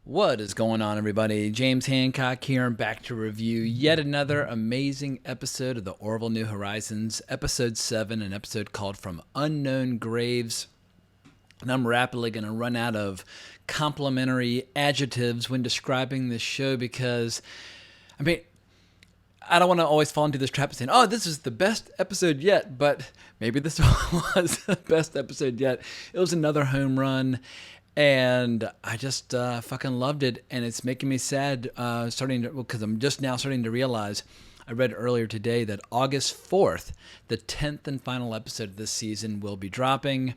What is going on, everybody? James Hancock here. I'm back to review yet another amazing episode of the Orville New Horizons, Episode 7, an episode called From Unknown Graves. And I'm rapidly going to run out of complimentary adjectives when describing this show because, I don't want to always fall into this trap of saying, oh, this is the best episode yet, but maybe this was the best episode yet. It was another home run. And I just fucking loved it, and it's making me sad because I'm just now starting to realize, I read earlier today that August 4th, the 10th and final episode of this season will be dropping,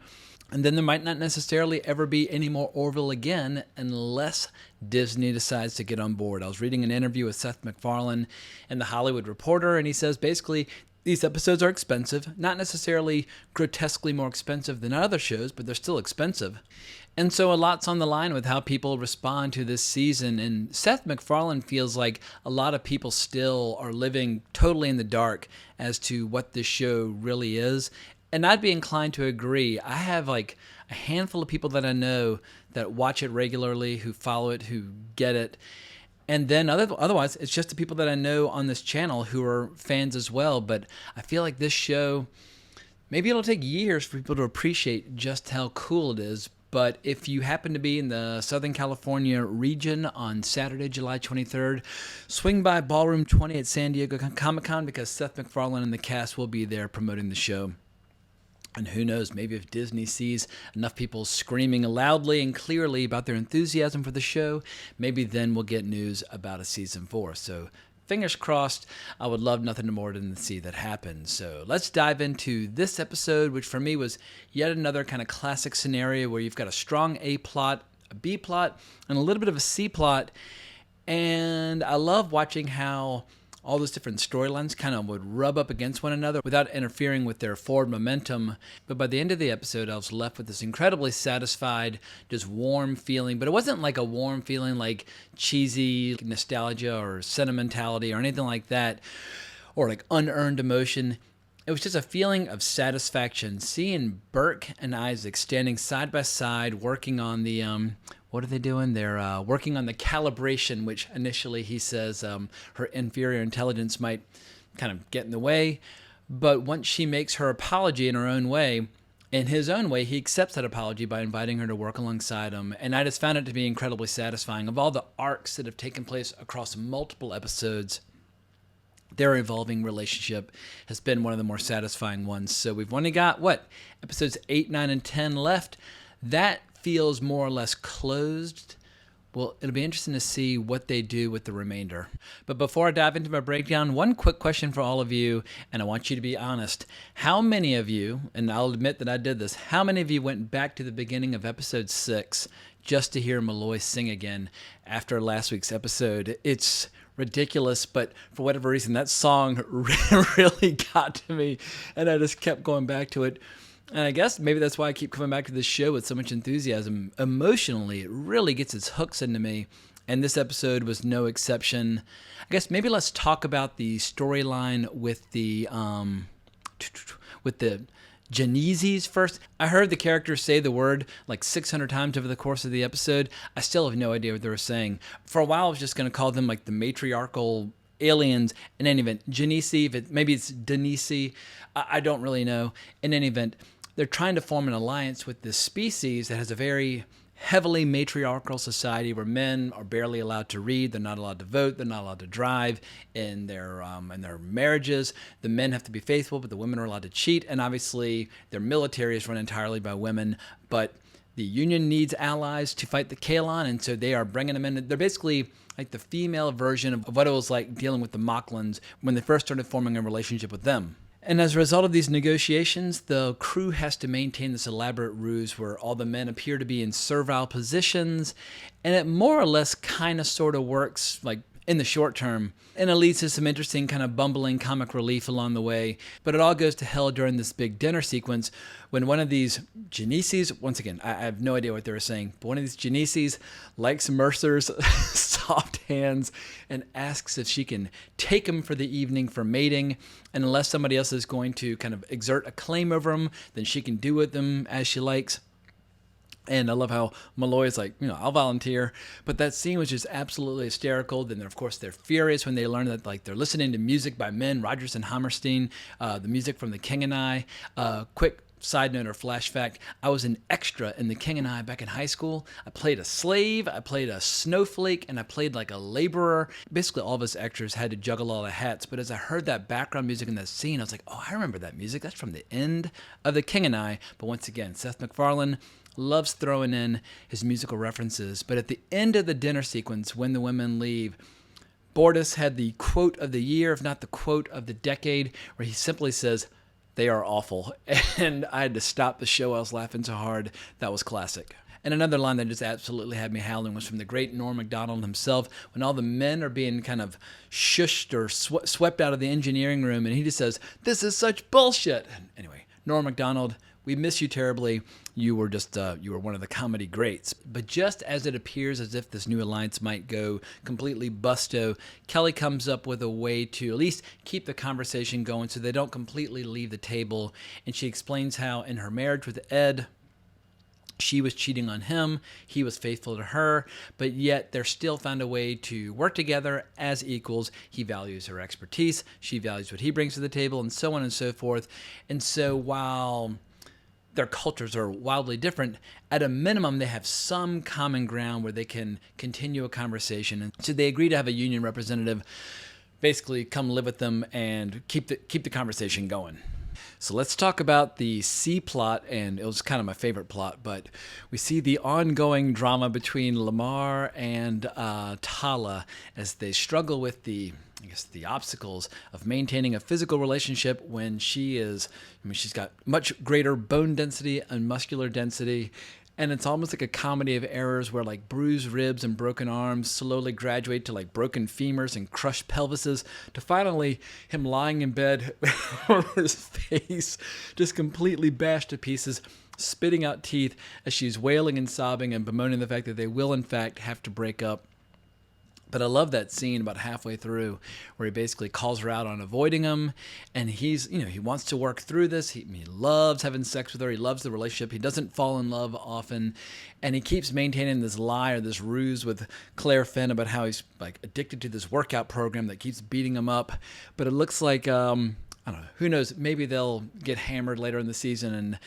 and then there might not necessarily ever be any more Orville again unless Disney decides to get on board. I was reading an interview with Seth MacFarlane in The Hollywood Reporter, and he says basically these episodes are expensive, not necessarily grotesquely more expensive than other shows, but they're still expensive. And so a lot's on the line with how people respond to this season. And Seth MacFarlane feels like a lot of people still are living totally in the dark as to what this show really is. And I'd be inclined to agree. I have like a handful of people that I know that watch it regularly, who follow it, who get it. And then otherwise, it's just the people that I know on this channel who are fans as well. But I feel like this show, maybe it'll take years for people to appreciate just how cool it is. But if you happen to be in the Southern California region on Saturday, July 23rd, swing by Ballroom 20 at San Diego Comic-Con because Seth MacFarlane and the cast will be there promoting the show. And who knows, maybe if Disney sees enough people screaming loudly and clearly about their enthusiasm for the show, maybe then we'll get news about a season 4. So fingers crossed. I would love nothing more than to see that happen. So let's dive into this episode, which for me was yet another kind of classic scenario where you've got a strong A plot, a B plot, and a little bit of a C plot. And I love watching how all those different storylines kind of would rub up against one another without interfering with their forward momentum. But by the end of the episode, I was left with this incredibly satisfied, just warm feeling. But it wasn't like a warm feeling like cheesy nostalgia or sentimentality or anything like that, or like unearned emotion. It was just a feeling of satisfaction seeing Burke and Isaac standing side by side working on the what are they doing? They're working on the calibration, which initially he says her inferior intelligence might kind of get in the way. But once she makes her apology in her own way, in his own way, he accepts that apology by inviting her to work alongside him. And I just found it to be incredibly satisfying. Of all the arcs that have taken place across multiple episodes, their evolving relationship has been one of the more satisfying ones. So we've only got, episodes 8, 9, and 10 left. That feels more or less closed. Well, it'll be interesting to see what they do with the remainder. But before I dive into my breakdown, one quick question for all of you, and I want you to be honest. How many of you, and I'll admit that I did this, how many of you went back to the beginning of episode 6 just to hear Malloy sing again after last week's episode? It's ridiculous, but for whatever reason, that song really got to me, and I just kept going back to it. And I guess maybe that's why I keep coming back to this show with so much enthusiasm. Emotionally, it really gets its hooks into me, and this episode was no exception. I guess maybe let's talk about the storyline with the Genesis first. I heard the characters say the word like 600 times over the course of the episode. I still have no idea what they were saying. For a while, I was just going to call them like the matriarchal aliens. In any event, Genesis, maybe it's Denise, I don't really know. In any event, they're trying to form an alliance with this species that has a very heavily matriarchal society where men are barely allowed to read, they're not allowed to vote, they're not allowed to drive in their marriages. The men have to be faithful, but the women are allowed to cheat, and obviously their military is run entirely by women, but the Union needs allies to fight the Kaelon, and so they are bringing them in. They're basically like the female version of what it was like dealing with the Mocklans when they first started forming a relationship with them. And as a result of these negotiations, the crew has to maintain this elaborate ruse where all the men appear to be in servile positions, and it more or less kind of sort of works like in the short term, and it leads to some interesting kind of bumbling comic relief along the way. But it all goes to hell during this big dinner sequence when one of these Genesis, once again, I have no idea what they were saying, but one of these Genesis likes Mercer's soft hands and asks if she can take him for the evening for mating. And unless somebody else is going to kind of exert a claim over him, then she can do with them as she likes. And I love how Malloy is like, I'll volunteer. But that scene was just absolutely hysterical. Then, of course, they're furious when they learn that like they're listening to music by men, Rodgers and Hammerstein, the music from The King and I. Quick side note or flash fact, I was an extra in The King and I back in high school. I played a slave, I played a snowflake, and I played like a laborer. Basically, all of us extras had to juggle all the hats. But as I heard that background music in that scene, I was like, oh, I remember that music. That's from the end of The King and I. But once again, Seth MacFarlane loves throwing in his musical references. But at the end of the dinner sequence, when the women leave, Bordas had the quote of the year, if not the quote of the decade, where he simply says, "They are awful." And I had to stop the show. I was laughing so hard. That was classic. And another line that just absolutely had me howling was from the great Norm Macdonald himself, when all the men are being kind of shushed or swept out of the engineering room, and he just says, "This is such bullshit." And anyway, Norm Macdonald, we miss you terribly. You were just, you were one of the comedy greats. But just as it appears as if this new alliance might go completely busto, Kelly comes up with a way to at least keep the conversation going so they don't completely leave the table. And she explains how in her marriage with Ed, she was cheating on him, he was faithful to her, but yet they're still found a way to work together as equals. He values her expertise, she values what he brings to the table, and so on and so forth. And so while their cultures are wildly different, at a minimum, they have some common ground where they can continue a conversation. And so they agree to have a union representative basically come live with them and keep the conversation going. So let's talk about the C plot, and it was kind of my favorite plot, but we see the ongoing drama between Lamar and Tala as they struggle with the obstacles of maintaining a physical relationship when she's got much greater bone density and muscular density. And it's almost like a comedy of errors where like bruised ribs and broken arms slowly graduate to like broken femurs and crushed pelvises to finally him lying in bed with his face just completely bashed to pieces, spitting out teeth as she's wailing and sobbing and bemoaning the fact that they will in fact have to break up. But I love that scene about halfway through where he basically calls her out on avoiding him. And he wants to work through this. He loves having sex with her. He loves the relationship. He doesn't fall in love often. And he keeps maintaining this lie or this ruse with Claire Finn about how he's like addicted to this workout program that keeps beating him up. But it looks like, I don't know, who knows, maybe they'll get hammered later in the season and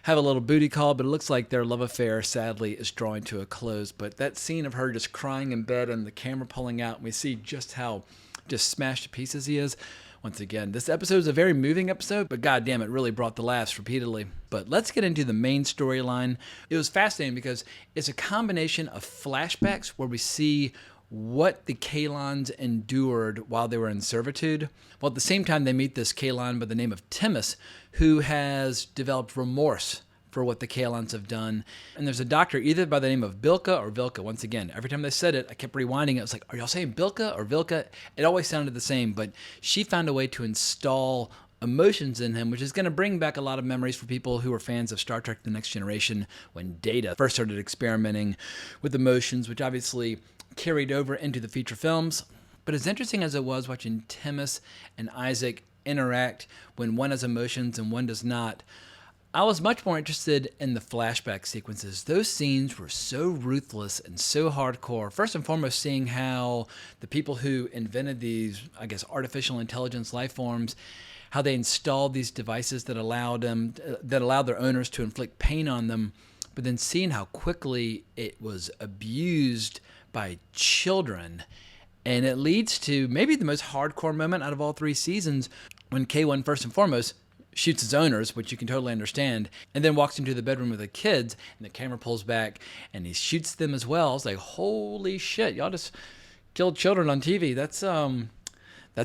have a little booty call, but it looks like their love affair, sadly, is drawing to a close. But that scene of her just crying in bed and the camera pulling out, and we see just how just smashed to pieces he is. Once again, this episode is a very moving episode, but goddamn, it really brought the laughs repeatedly. But let's get into the main storyline. It was fascinating because it's a combination of flashbacks where we see what the Kalons endured while they were in servitude. Well, at the same time, they meet this Kalon by the name of Timus, who has developed remorse for what the Kalons have done. And there's a doctor either by the name of Bilka or Vilka. Once again, every time they said it, I kept rewinding it. I was like, are y'all saying Bilka or Vilka? It always sounded the same, but she found a way to install emotions in him, which is going to bring back a lot of memories for people who are fans of Star Trek The Next Generation when Data first started experimenting with emotions, which obviously carried over into the feature films. But as interesting as it was watching Timus and Isaac interact when one has emotions and one does not, I was much more interested in the flashback sequences. Those scenes were so ruthless and so hardcore. First and foremost, seeing how the people who invented these, I guess, artificial intelligence life forms, how they installed these devices that allowed their owners to inflict pain on them, but then seeing how quickly it was abused by children. And it leads to maybe the most hardcore moment out of all 3 seasons when K1 first and foremost shoots his owners, which you can totally understand, and then walks into the bedroom with the kids, and the camera pulls back, and he shoots them as well. It's like, holy shit, y'all just killed children on TV. That's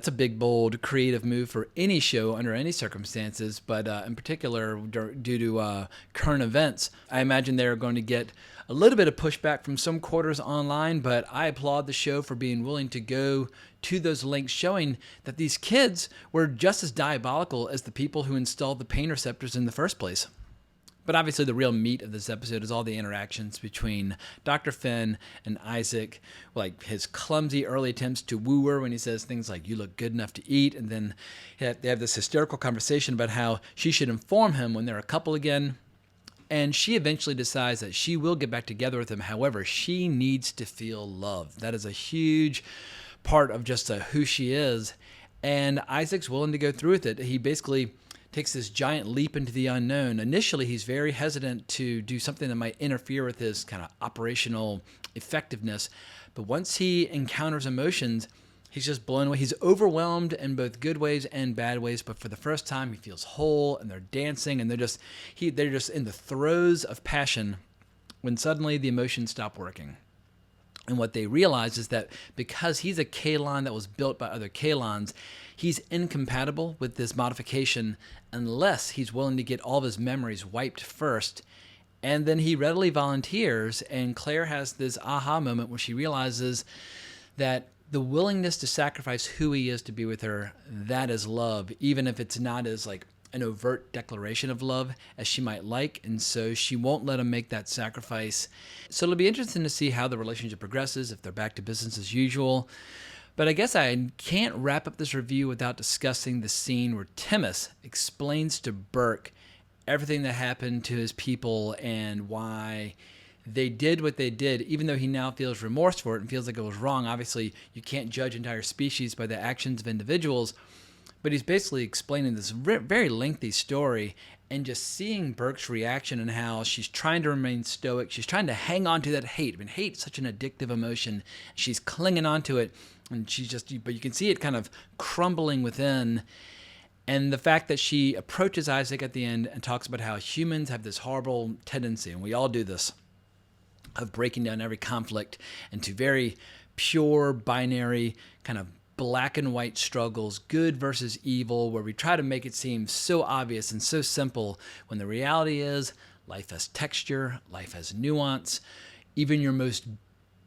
a big, bold, creative move for any show under any circumstances, but in particular due to current events. I imagine they're going to get a little bit of pushback from some quarters online, but I applaud the show for being willing to go to those links, showing that these kids were just as diabolical as the people who installed the pain receptors in the first place. But obviously the real meat of this episode is all the interactions between Dr. Finn and Isaac, like his clumsy early attempts to woo her when he says things like, "You look good enough to eat," and then they have this hysterical conversation about how she should inform him when they're a couple again. And she eventually decides that she will get back together with him. However, she needs to feel love. That is a huge part of just who she is. And Isaac's willing to go through with it. He basically takes this giant leap into the unknown. Initially, he's very hesitant to do something that might interfere with his kind of operational effectiveness. But once he encounters emotions, he's just blown away. He's overwhelmed in both good ways and bad ways. But for the first time, he feels whole, and they're dancing, and they're just in the throes of passion when suddenly the emotions stop working. And what they realize is that because he's a Kaylon that was built by other Kaylons, he's incompatible with this modification unless he's willing to get all of his memories wiped first. And then he readily volunteers, and Claire has this aha moment where she realizes that the willingness to sacrifice who he is to be with her, that is love, even if it's not as like an overt declaration of love as she might like. And so she won't let him make that sacrifice. So it'll be interesting to see how the relationship progresses, if they're back to business as usual. But I guess I can't wrap up this review without discussing the scene where Timmis explains to Burke everything that happened to his people and why they did what they did, even though he now feels remorse for it and feels like it was wrong. Obviously, you can't judge entire species by the actions of individuals. But he's basically explaining this very lengthy story, and just seeing Burke's reaction and how she's trying to remain stoic. She's trying to hang on to that hate. I mean, hate is such an addictive emotion. She's clinging on to it, and but you can see it kind of crumbling within. And the fact that she approaches Isaac at the end and talks about how humans have this horrible tendency, and we all do this, of breaking down every conflict into very pure, binary, kind of black and white struggles, good versus evil, where we try to make it seem so obvious and so simple when the reality is life has texture, life has nuance. Even your most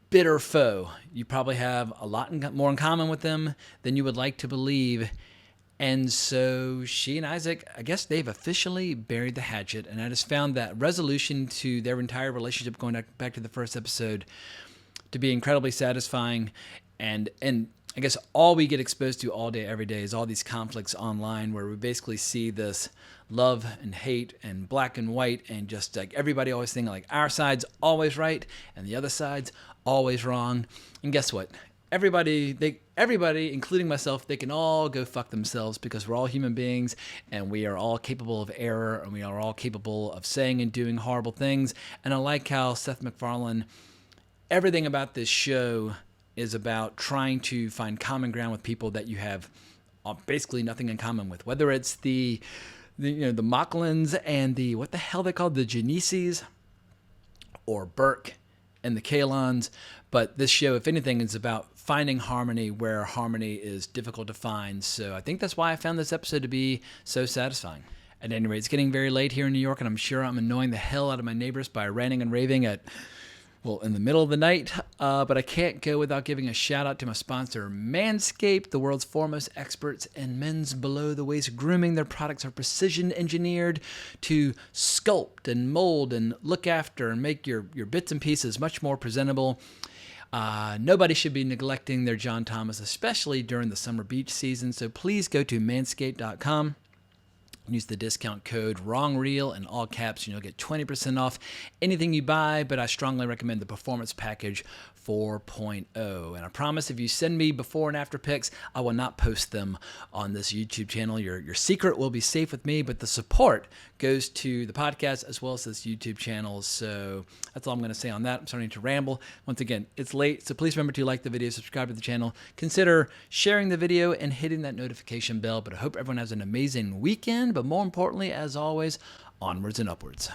bitter foe, you probably have a lot more in common with them than you would like to believe. And so she and Isaac, I guess they've officially buried the hatchet, and I just found that resolution to their entire relationship, going back to the first episode, to be incredibly satisfying. And I guess all we get exposed to all day, every day is all these conflicts online where we basically see this love and hate and black and white, and just like everybody always thinking like our side's always right and the other side's always wrong. And guess what? Everybody, including myself, they can all go fuck themselves, because we're all human beings and we are all capable of error, and we are all capable of saying and doing horrible things. And I like how Seth MacFarlane, everything about this show is about trying to find common ground with people that you have basically nothing in common with, whether it's the Mocklins and the, what the hell they called, the Genesis, or Burke and the Kaylons. But this show, if anything, is about finding harmony where harmony is difficult to find. So I think that's why I found this episode to be so satisfying. At any rate, it's getting very late here in New York, and I'm sure I'm annoying the hell out of my neighbors by ranting and raving in the middle of the night, but I can't go without giving a shout out to my sponsor, Manscaped, the world's foremost experts in men's below-the-waist grooming. Their products are precision engineered to sculpt and mold and look after and make your bits and pieces much more presentable. Nobody should be neglecting their John Thomas, especially during the summer beach season. So please go to manscaped.com. Use the discount code WRONGREEL in all caps, and you'll get 20% off anything you buy. But I strongly recommend the Performance Package 4.0. And I promise, if you send me before and after pics, I will not post them on this YouTube channel. Your secret will be safe with me, but the support goes to the podcast as well as this YouTube channel. So that's all I'm going to say on that. I'm starting to ramble. Once again, it's late, so please remember to like the video, subscribe to the channel, consider sharing the video and hitting that notification bell. But I hope everyone has an amazing weekend. But more importantly, as always, onwards and upwards.